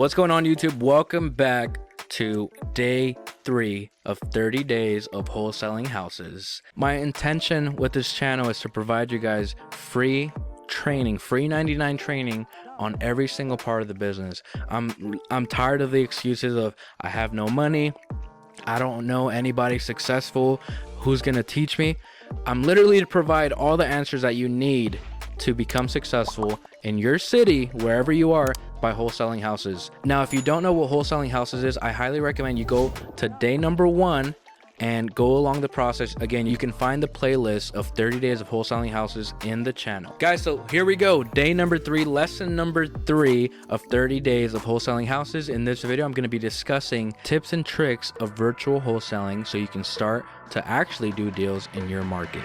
What's going on, YouTube? Welcome back to day 3 of 30 days of wholesaling houses. My intention with this channel is to provide you guys free training, free 99 training on every single part of the business. I'm tired of the excuses of I have no money, I don't know anybody successful who's gonna teach me. I'm literally to provide all the answers that you need to become successful in your city, wherever you are, by wholesaling houses. Now, if you don't know what wholesaling houses is, I highly recommend you go to day number 1 and go along the process. Again, you can find the playlist of 30 days of wholesaling houses in the channel. Guys, so here we go. Day number 3, lesson number 3 of 30 days of wholesaling houses. In this video, I'm going to be discussing tips and tricks of virtual wholesaling so you can start to actually do deals in your market.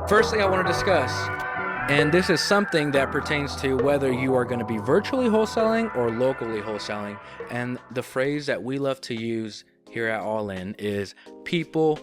First thing I want to discuss, and this is something that pertains to whether you are going to be virtually wholesaling or locally wholesaling. And the phrase that we love to use here at All In is people,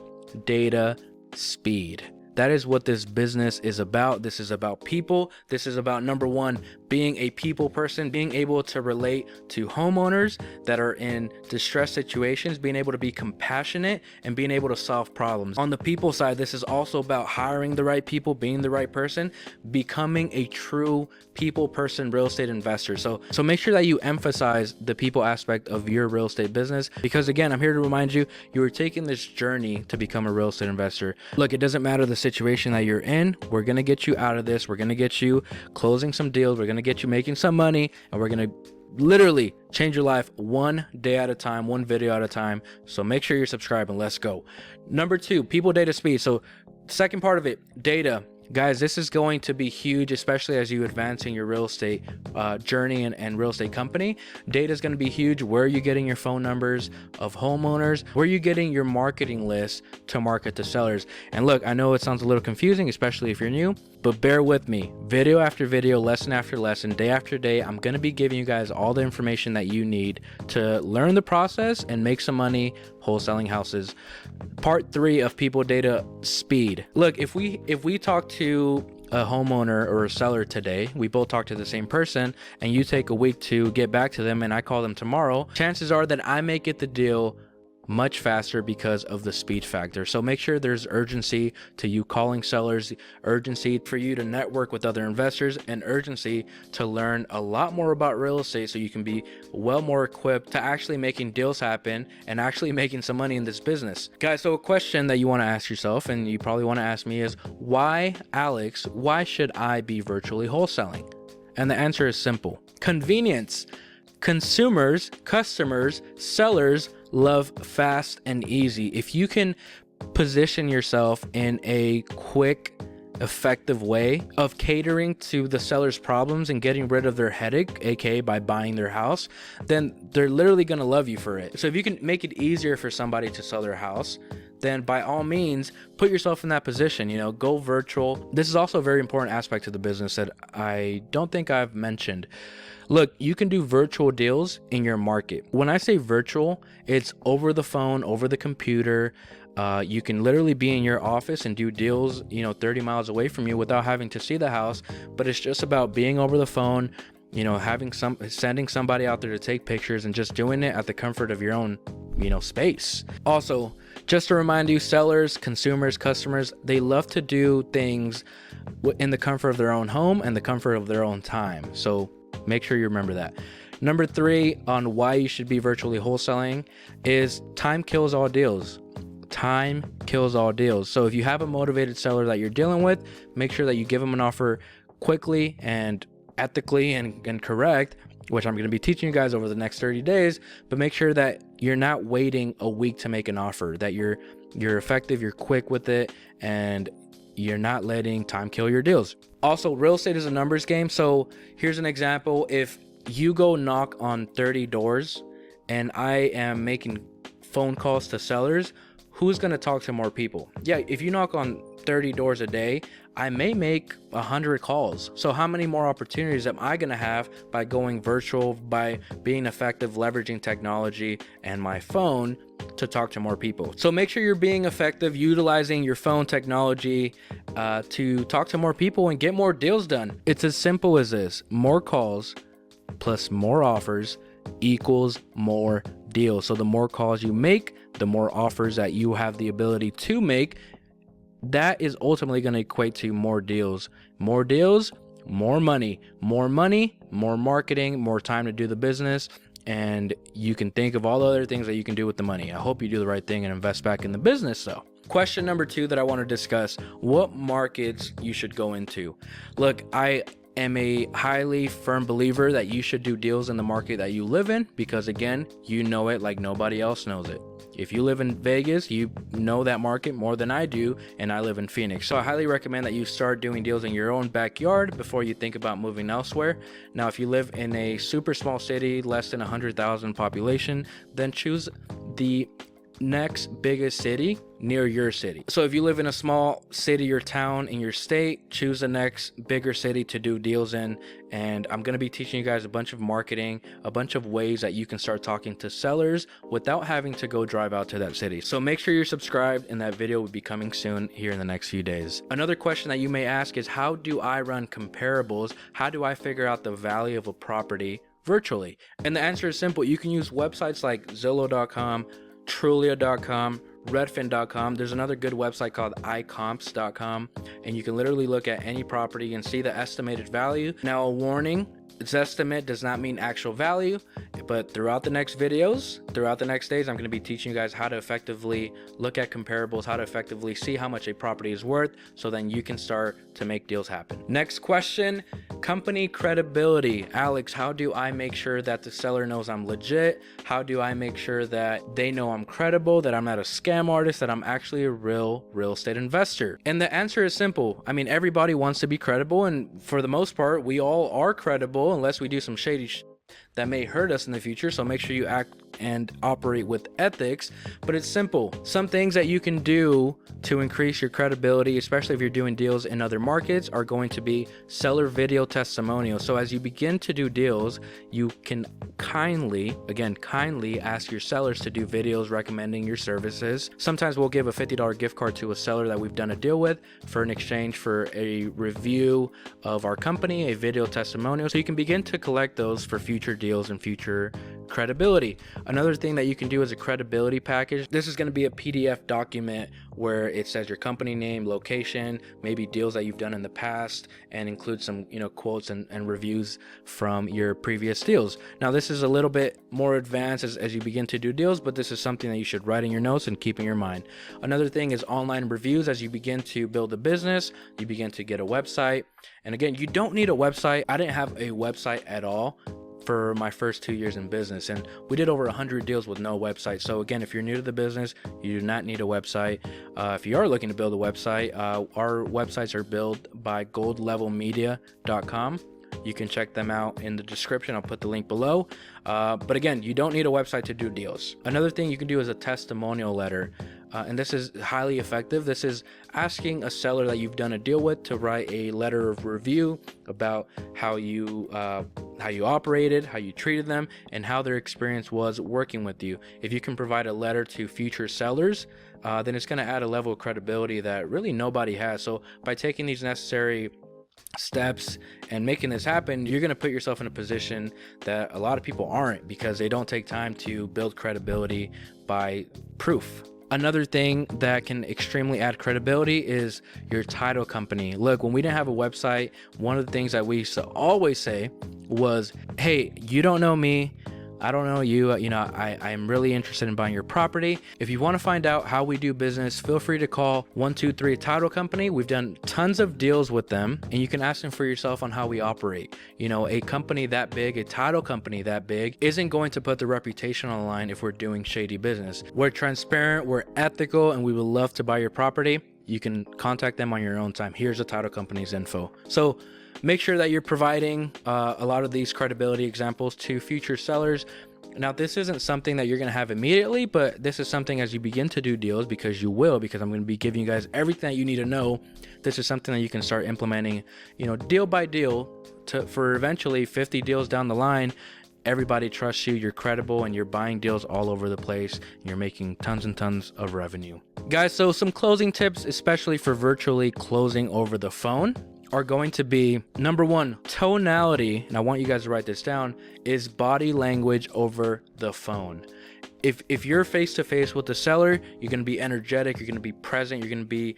data, speed. That is what this business is about. This is about people. This is about, number 1, being a people person, being able to relate to homeowners that are in distressed situations, being able to be compassionate and being able to solve problems. On the people side, this is also about hiring the right people, being the right person, becoming a true people person real estate investor. So make sure that you emphasize the people aspect of your real estate business, because again, I'm here to remind you, you are taking this journey to become a real estate investor. Look, it doesn't matter the situation that you're in. We're going to get you out of this. We're going to get you closing some deals. We're going to get you making some money, and we're going to literally change your life one day at a time, one video at a time. So make sure you're subscribed and let's go. Number 2, people, data, speed. So second part of it, data. Guys, this is going to be huge, especially as you advance in your real estate journey and real estate company. Data is going to be huge. Where are you getting your phone numbers of homeowners? Where are you getting your marketing list to market to sellers? And look, I know it sounds a little confusing, especially if you're new, but bear with me. Video after video, lesson after lesson, day after day, I'm going to be giving you guys all the information that you need to learn the process and make some money wholesaling houses. Part 3 of people, data, speed. Look, if we talk to a homeowner or a seller today, we both talk to the same person, and you take a week to get back to them and I call them tomorrow, chances are that I may get the deal much faster because of the speed factor. So make sure there's urgency to you calling sellers, urgency for you to network with other investors, and urgency to learn a lot more about real estate so you can be well more equipped to actually making deals happen and actually making some money in this business. Guys, so a question that you want to ask yourself, and you probably want to ask me, is why, Alex, why should I be virtually wholesaling? And the answer is simple. Convenience. Consumers, customers, sellers love fast and easy. If you can position yourself in a quick, effective way of catering to the seller's problems and getting rid of their headache, aka by buying their house, then they're literally going to love you for it. So if you can make it easier for somebody to sell their house, then by all means, put yourself in that position, go virtual. This is also a very important aspect of the business that I don't think I've mentioned. Look, you can do virtual deals in your market. When I say virtual, it's over the phone, over the computer. You can literally be in your office and do deals, 30 miles away from you without having to see the house. But it's just about being over the phone, sending somebody out there to take pictures and just doing it at the comfort of your own, space. Also, just to remind you, sellers, consumers, customers, they love to do things in the comfort of their own home and the comfort of their own time. So make sure you remember that. Number 3 on why you should be virtually wholesaling is time kills all deals. Time kills all deals. So if you have a motivated seller that you're dealing with, make sure that you give them an offer quickly and ethically and correct, which I'm going to be teaching you guys over the next 30 days, but make sure that you're not waiting a week to make an offer, that you're effective, you're quick with it, and you're not letting time kill your deals. Also, real estate is a numbers game. So here's an example. If you go knock on 30 doors and I am making phone calls to sellers, who's going to talk to more people? Yeah, if you knock on 30 doors a day, I may make 100 calls. So how many more opportunities am I going to have by going virtual, by being effective, leveraging technology and my phone to talk to more people? So make sure you're being effective, utilizing your phone technology to talk to more people and get more deals done. It's as simple as this: more calls plus more offers equals more deals. So the more calls you make, the more offers that you have the ability to make, that is ultimately going to equate to more deals. More deals, more money. More money, more marketing, more time to do the business. And you can think of all the other things that you can do with the money. I hope you do the right thing and invest back in the business though. Question number 2 that I want to discuss: what markets you should go into. Look, I am a highly firm believer that you should do deals in the market that you live in, because again, you know it like nobody else knows it. If you live in Vegas, you know that market more than I do, and I live in Phoenix. So I highly recommend that you start doing deals in your own backyard before you think about moving elsewhere. Now, if you live in a super small city, less than 100,000 population, then choose the next biggest city near your city. So if you live in a small city or town in your state, choose the next bigger city to do deals in. And I'm going to be teaching you guys a bunch of marketing, a bunch of ways that you can start talking to sellers without having to go drive out to that city. So make sure you're subscribed, and that video will be coming soon here in the next few days. Another question that you may ask is, how do I run comparables? How do I figure out the value of a property virtually? And the answer is simple. You can use websites like Zillow.com, Trulia.com, Redfin.com. There's another good website called iComps.com, and you can literally look at any property and see the estimated value. Now, a warning: its estimate does not mean actual value, but throughout the next videos, throughout the next days, I'm going to be teaching you guys how to effectively look at comparables, how to effectively see how much a property is worth, so then you can start to make deals happen. Next question: company credibility. Alex, how do I make sure that the seller knows I'm legit? How do I make sure that they know I'm credible, that I'm not a scam artist, that I'm actually a real estate investor? And the answer is simple. I mean, everybody wants to be credible, and for the most part, we all are credible unless we do some shady that may hurt us in the future. So make sure you act and operate with ethics. But it's simple. Some things that you can do to increase your credibility, especially if you're doing deals in other markets, are going to be seller video testimonials. So as you begin to do deals, you can kindly ask your sellers to do videos recommending your services. Sometimes we'll give a $50 gift card to a seller that we've done a deal with for an exchange for a review of our company, a video testimonial. So you can begin to collect those for future deals and future credibility. Another thing that you can do is a credibility package. This is going to be a PDF document where it says your company name, location, maybe deals that you've done in the past, and include some quotes and reviews from your previous deals. Now, this is a little bit more advanced as you begin to do deals, but this is something that you should write in your notes and keep in your mind. Another thing is online reviews. As you begin to build a business, you begin to get a website. And again, you don't need a website. I didn't have a website at all for my first 2 years in business, and we did over 100 deals with no website. So again, if you're new to the business, you do not need a website. If you are looking to build a website, our websites are built by goldlevelmedia.com. You can check them out in the description. I'll put the link below. But again, you don't need a website to do deals. Another thing you can do is a testimonial letter. And this is highly effective. This is asking a seller that you've done a deal with to write a letter of review about how you operated, how you treated them, and how their experience was working with you. If you can provide a letter to future sellers, then it's going to add a level of credibility that really nobody has. So by taking these necessary steps and making this happen, you're going to put yourself in a position that a lot of people aren't, because they don't take time to build credibility by proof. Another thing that can extremely add credibility is your title company. Look, when we didn't have a website, one of the things that we used to always say was, hey, you don't know me, I don't know you, I'm really interested in buying your property. If you want to find out how we do business, feel free to call 123 Title Company. We've done tons of deals with them, and you can ask them for yourself on how we operate. A company that big, a title company that big, isn't going to put the reputation on the line if we're doing shady business. We're transparent, we're ethical, and we would love to buy your property. You can contact them on your own time. Here's the title company's info. So make sure that you're providing a lot of these credibility examples to future sellers. Now, this isn't something that you're going to have immediately, but this is something as you begin to do deals, because you will, because I'm going to be giving you guys everything that you need to know. This is something that you can start implementing, deal by deal for eventually 50 deals down the line. Everybody trusts you, you're credible, and you're buying deals all over the place, and you're making tons and tons of revenue. Guys, so some closing tips, especially for virtually closing over the phone, are going to be, number one, tonality, and I want you guys to write this down, is body language over the phone. If you're face to face with the seller, you're going to be energetic, you're going to be present, you're going to be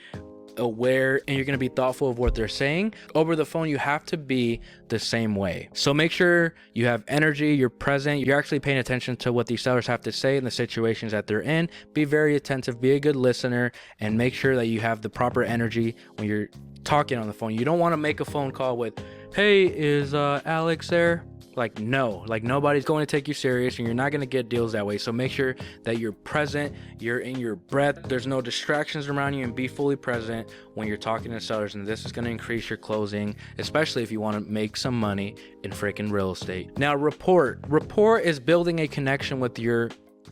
aware, and you're going to be thoughtful of what they're saying. Over the phone, you have to be the same way. So make sure you have energy, you're present, you're actually paying attention to what these sellers have to say and the situations that they're in. Be very attentive, be a good listener, and make sure that you have the proper energy when you're talking on the phone. You don't want to make a phone call with, hey, is Alex there? No, nobody's going to take you serious, and you're not going to get deals that way. So make sure that you're present, you're in your breath, there's no distractions around you, and be fully present when you're talking to sellers. And this is going to increase your closing, especially if you want to make some money in freaking real estate. Now, rapport is building a connection with your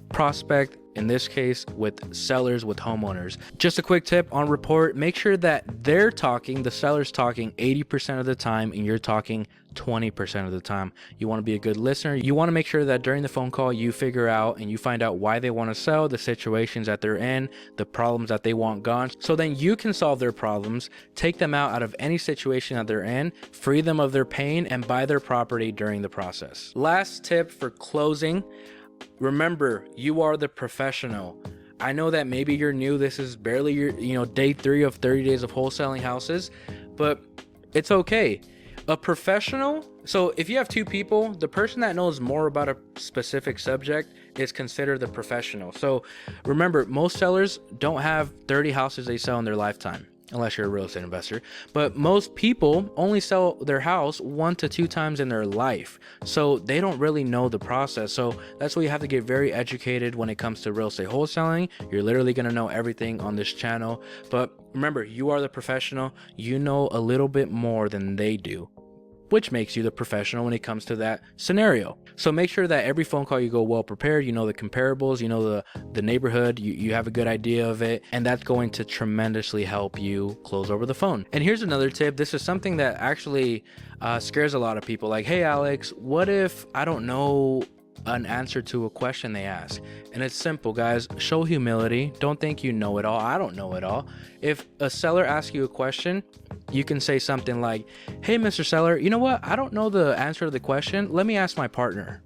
prospect, in this case with sellers, with homeowners. Just a quick tip on rapport: make sure that they're talking, the seller's talking 80% of the time, and you're talking 20% of the time. You want to be a good listener. You want to make sure that during the phone call you figure out and you find out why they want to sell, the situations that they're in, the problems that they want gone, so then you can solve their problems, take them out of any situation that they're in, free them of their pain, and buy their property during the process. Last tip for closing: remember, you are the professional. I know that maybe you're new. This is barely your, day 3 of 30 days of wholesaling houses, but it's okay. A professional. So if you have 2 people, the person that knows more about a specific subject is considered the professional. So remember, most sellers don't have 30 houses they sell in their lifetime, unless you're a real estate investor. But most people only sell their house 1 to 2 times in their life. So they don't really know the process. So that's why you have to get very educated when it comes to real estate wholesaling. You're literally going to know everything on this channel. But remember, you are the professional. You know a little bit more than they do, which makes you the professional when it comes to that scenario. So make sure that every phone call you go well prepared, you know the comparables, you know the neighborhood, you have a good idea of it, and that's going to tremendously help you close over the phone. And here's another tip. This is something that actually scares a lot of people. Like, hey Alex, what if I don't know an answer to a question they ask? And it's simple, guys. Show humility. Don't think you know it all. I don't know it all. If a seller asks you a question, you can say something like, hey Mr. Seller, you know what, I don't know the answer to the question, let me ask my partner,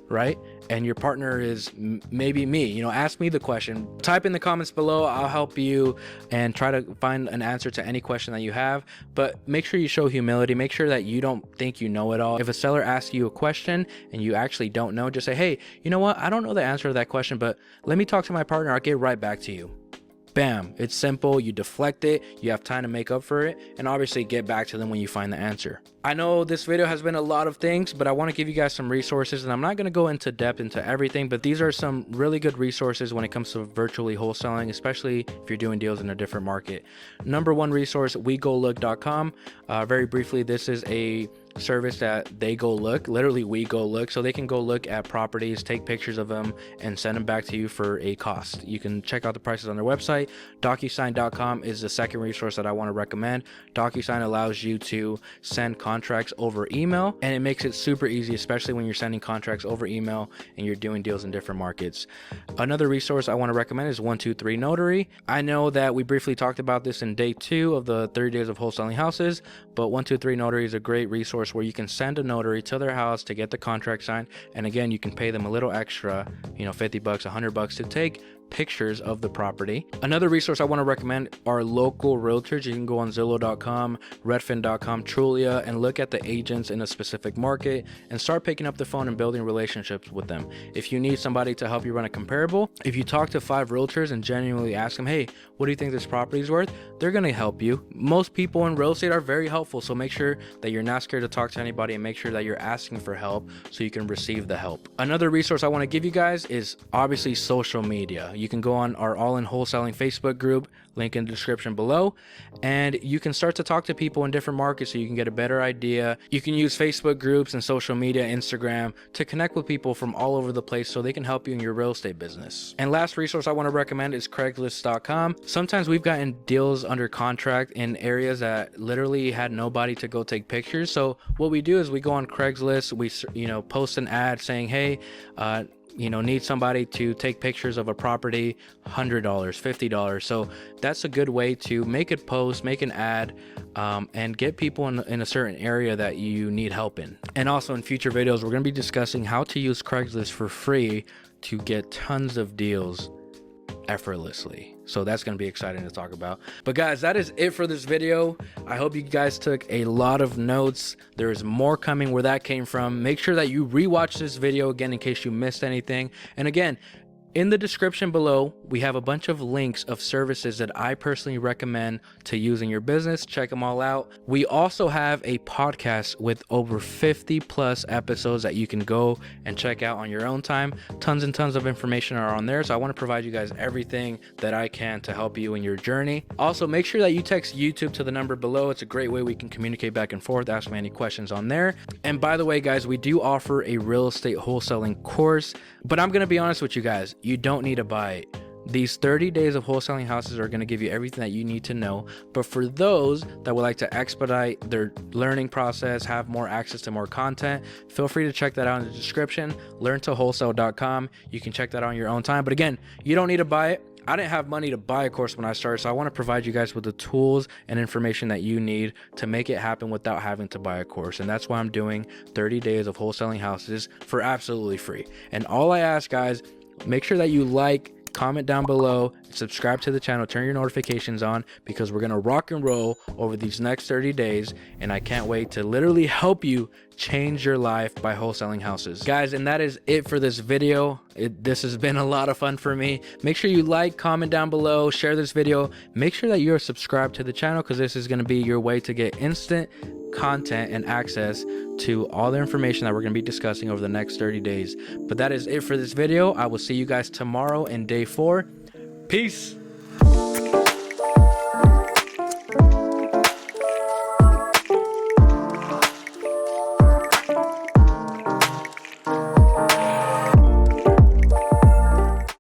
right? And your partner is maybe me. Ask me the question. Type in the comments below, I'll help you and try to find an answer to any question that you have. But make sure you show humility. Make sure that you don't think you know it all. If a seller asks you a question and you actually don't know, just say, hey, you know what, I don't know the answer to that question, but let me talk to my partner, I'll get right back to you. Bam, it's simple. You deflect it, you have time to make up for it, and obviously get back to them when you find the answer. I know this video has been a lot of things, but I want to give you guys some resources, and I'm not going to go into depth into everything, but these are some really good resources when it comes to virtually wholesaling, especially if you're doing deals in a different market. Number one resource, wegolook.com. Very briefly, this is a service that they go look, literally we go look, so they can go look at properties, take pictures of them, and send them back to you for a cost. You can check out the prices on their website. DocuSign.com is the second resource that I want to recommend. DocuSign allows you to send contracts over email, and it makes it super easy, especially when you're sending contracts over email and you're doing deals in different markets. Another resource I want to recommend is 123 Notary. I know that we briefly talked about this in day 2 of the 30 days of wholesaling houses, but 123 Notary is a great resource where you can send a notary to their house to get the contract signed, and again, you can pay them a little extra, $50, $100 to take pictures of the property. Another resource I want to recommend are local realtors. You can go on Zillow.com, Redfin.com, Trulia, and look at the agents in a specific market and start picking up the phone and building relationships with them. If you need somebody to help you run a comparable, if you talk to 5 realtors and genuinely ask them, hey, what do you think this property is worth? They're going to help you. Most people in real estate are very helpful, so make sure that you're not scared to talk to anybody and make sure that you're asking for help so you can receive the help. Another resource I want to give you guys is obviously social media. You can go on our All in Wholesaling Facebook group, link in the description below, and you can start to talk to people in different markets so you can get a better idea. You can use Facebook groups and social media, Instagram, to connect with people from all over the place so they can help you in your real estate business. And last resource I want to recommend is Craigslist.com. Sometimes we've gotten deals under contract in areas that literally had nobody to go take pictures. So what we do is we go on Craigslist, we post an ad saying, hey, need somebody to take pictures of a property, $100, $50. So that's a good way to make a post, make an ad, and get people in a certain area that you need help in. And also in future videos, we're going to be discussing how to use Craigslist for free to get tons of deals effortlessly. So that's going to be exciting to talk about. But guys, that is it for this video. I hope you guys took a lot of notes. There is more coming where that came from. Make sure that you rewatch this video again in case you missed anything. And again, in the description below, we have a bunch of links of services that I personally recommend to use in your business. Check them all out. We also have a podcast with over 50 plus episodes that you can go and check out on your own time. Tons and tons of information are on there. So I want to provide you guys everything that I can to help you in your journey. Also, make sure that you text YouTube to the number below. It's a great way we can communicate back and forth. Ask me any questions on there. And by the way, guys, we do offer a real estate wholesaling course, but I'm going to be honest with you guys. You don't need to buy it. These 30 days of wholesaling houses are going to give you everything that you need to know. But for those that would like to expedite their learning process, have more access to more content, feel free to check that out in the description. Learntowholesale.com. You can check that out on your own time. But again, you don't need to buy it. I didn't have money to buy a course when I started, so I want to provide you guys with the tools and information that you need to make it happen without having to buy a course. And that's why I'm doing 30 days of wholesaling houses for absolutely free. And all I ask, guys, make sure that you like, comment down below, subscribe to the channel, turn your notifications on, because we're going to rock and roll over these next 30 days. And I can't wait to literally help you change your life by wholesaling houses. Guys, and that is it for this video. This has been a lot of fun for me. Make sure you like, comment down below, share this video. Make sure that you're subscribed to the channel, because this is going to be your way to get instant content and access to all the information that we're going to be discussing over the next 30 days. But that is it for this video. I will see you guys tomorrow in day 4. Peace.